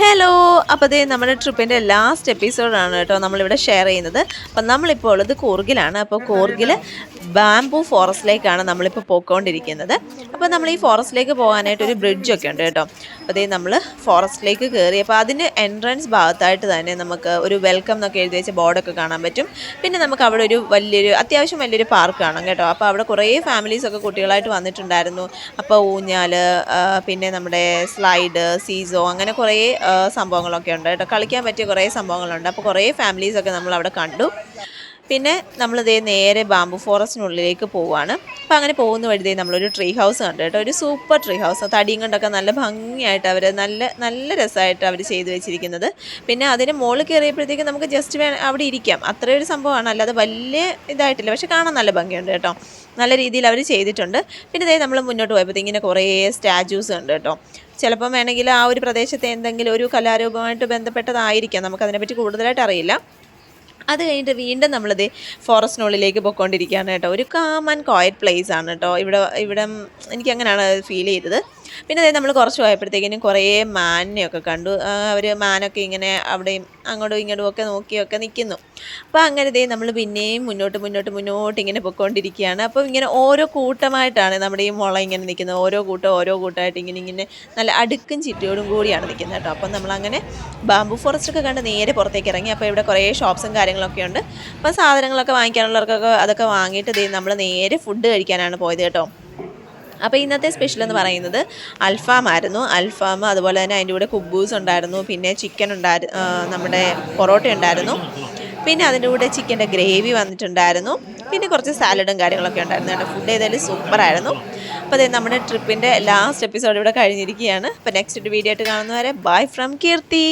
Hello! അപ്പോൾ ദേ നമ്മുടെ ട്രിപ്പിൻ്റെ last എപ്പിസോഡാണ് കേട്ടോ നമ്മളിവിടെ ഷെയർ ചെയ്യുന്നത്. അപ്പം നമ്മളിപ്പോൾ ഉള്ളത് കൂർഗിലാണ്. അപ്പോൾ കൂർഗിൽ ബാംബു ഫോറസ്റ്റിലേക്കാണ് നമ്മളിപ്പോൾ പോയിക്കൊണ്ടിരിക്കുന്നത്. അപ്പോൾ നമ്മൾ ഈ ഫോറസ്റ്റിലേക്ക് പോകാനായിട്ട് ഒരു ബ്രിഡ്ജൊക്കെ ഉണ്ട് കേട്ടോ. അപ്പോൾ ദേ നമ്മൾ ഫോറസ്റ്റിലേക്ക് കയറി. അപ്പോൾ അതിൻ്റെ എൻട്രൻസ് ഭാഗത്തായിട്ട് തന്നെ നമുക്ക് ഒരു വെൽക്കം എന്നൊക്കെ എഴുതി വെച്ച ബോർഡൊക്കെ കാണാൻ പറ്റും. പിന്നെ നമുക്ക് അവിടെ ഒരു അത്യാവശ്യം വലിയൊരു പാർക്ക് കാണാം കേട്ടോ. അപ്പോൾ അവിടെ കുറേ ഫാമിലീസൊക്കെ കുട്ടികളായിട്ട് വന്നിട്ടുണ്ടായിരുന്നു. അപ്പോൾ ഊഞ്ഞാൽ, പിന്നെ നമ്മുടെ സ്ലൈഡ്, സീസോ അങ്ങനെ കുറേ സംഭവങ്ങളൊക്കെ ഉണ്ട് കേട്ടോ. കളിക്കാൻ പറ്റിയ കുറേ സംഭവങ്ങളുണ്ട്. അപ്പോൾ കുറേ ഫാമിലീസൊക്കെ നമ്മളവിടെ കണ്ടു. പിന്നെ നമ്മളിതേ നേരെ ബാംബു ഫോറസ്റ്റിനുള്ളിലേക്ക് പോവുകയാണ്. അപ്പോൾ അങ്ങനെ പോകുന്ന വഴി നമ്മളൊരു ട്രീ ഹൗസ് കണ്ടു കേട്ടോ. ഒരു സൂപ്പർ ട്രീ ഹൗസ്, തടിയും കൊണ്ടൊക്കെ നല്ല ഭംഗിയായിട്ട് അവർ നല്ല രസമായിട്ട് അവർ ചെയ്തു വെച്ചിരിക്കുന്നത്. പിന്നെ അതിന് മുകളിൽ കയറിയപ്പോഴത്തേക്കും നമുക്ക് ജസ്റ്റ് അവിടെ ഇരിക്കാം, അത്രയൊരു സംഭവമാണ്. അല്ലാതെ വലിയ ഇതായിട്ടില്ല, പക്ഷെ കാണാൻ നല്ല ഭംഗിയുണ്ട് കേട്ടോ. നല്ല രീതിയിൽ അവർ ചെയ്തിട്ടുണ്ട്. പിന്നെ ഇതേ നമ്മൾ മുന്നോട്ട് പോയപ്പോഴത്തേക്കും ഇങ്ങനെ കുറേ സ്റ്റാച്യൂസ് ഉണ്ട് കേട്ടോ. ചിലപ്പം വേണമെങ്കിൽ ആ ഒരു പ്രദേശത്തെ എന്തെങ്കിലും ഒരു കലാരൂപമായിട്ട് ബന്ധപ്പെട്ടതായിരിക്കാം, നമുക്കതിനെപ്പറ്റി കൂടുതലായിട്ട് അറിയില്ല. അത് കഴിഞ്ഞിട്ട് വീണ്ടും നമ്മളിത് ഫോറസ്റ്റിനുള്ളിലേക്ക് പോയിക്കൊണ്ടിരിക്കുകയാണ് കേട്ടോ. ഒരു കാം ആൻഡ് ക്വയറ്റ് പ്ലേസ് ആണ് കേട്ടോ. ഇവിടെ എനിക്കങ്ങനെയാണ് ഫീൽ ചെയ്തത്. പിന്നെ അതായത് നമ്മൾ കുറച്ച് പോയപ്പോഴത്തേക്കിനും കുറേ മാനിനെയൊക്കെ കണ്ടു. അവർ മാനൊക്കെ ഇങ്ങനെ അവിടെയും അങ്ങോട്ടും ഇങ്ങോട്ടും ഒക്കെ നോക്കിയൊക്കെ നിൽക്കുന്നു. അപ്പോൾ അങ്ങനെ ഇതേ നമ്മൾ പിന്നെയും മുന്നോട്ട് ഇങ്ങനെ പൊയ്ക്കൊണ്ടിരിക്കുകയാണ്. അപ്പോൾ ഇങ്ങനെ ഓരോ കൂട്ടമായിട്ടാണ് നമ്മുടെ ഈ മുള ഇങ്ങനെ നിൽക്കുന്നത്. ഓരോ കൂട്ടമായിട്ട് ഇങ്ങനെ നല്ല അടുക്കും ചിട്ടയോടും കൂടിയാണ് നിൽക്കുന്നത് കേട്ടോ. അപ്പം നമ്മളങ്ങനെ ബാംബു ഫോറസ്റ്റൊക്കെ കണ്ട് നേരെ പുറത്തേക്ക് ഇറങ്ങി. അപ്പോൾ ഇവിടെ കുറേ ഷോപ്സും കാര്യങ്ങളൊക്കെ ഉണ്ട്. അപ്പോൾ സാധനങ്ങളൊക്കെ വാങ്ങിക്കാനുള്ളവർക്കൊക്കെ അതൊക്കെ വാങ്ങിയിട്ട് ഇതേ നമ്മൾ നേരെ ഫുഡ് കഴിക്കാനാണ് പോയത് കേട്ടോ. അപ്പോൾ ഇന്നത്തെ സ്പെഷ്യൽ എന്ന് പറയുന്നത് അൽഫാം ആയിരുന്നു. അൽഫാം, അതുപോലെ തന്നെ അതിൻ്റെ കൂടെ കുബൂസ് ഉണ്ടായിരുന്നു, പിന്നെ ചിക്കൻ ഉണ്ടായിരുന്നു, നമ്മുടെ പൊറോട്ട ഉണ്ടായിരുന്നു, പിന്നെ അതിൻ്റെ കൂടെ ചിക്കൻ്റെ ഗ്രേവി വന്നിട്ടുണ്ടായിരുന്നു, പിന്നെ കുറച്ച് സാലഡും കാര്യങ്ങളൊക്കെ ഉണ്ടായിരുന്നു കേട്ടോ. ഫുഡ് ഏതായാലും സൂപ്പറായിരുന്നു. അപ്പോൾ അതെ, നമ്മുടെ ട്രിപ്പിൻ്റെ ലാസ്റ്റ് എപ്പിസോഡ് ഇവിടെ കഴിഞ്ഞിരിക്കുകയാണ്. അപ്പോൾ നെക്സ്റ്റ് വീഡിയോ ആയിട്ട് കാണുന്നവരെ ബൈ ഫ്രം കീർത്തി.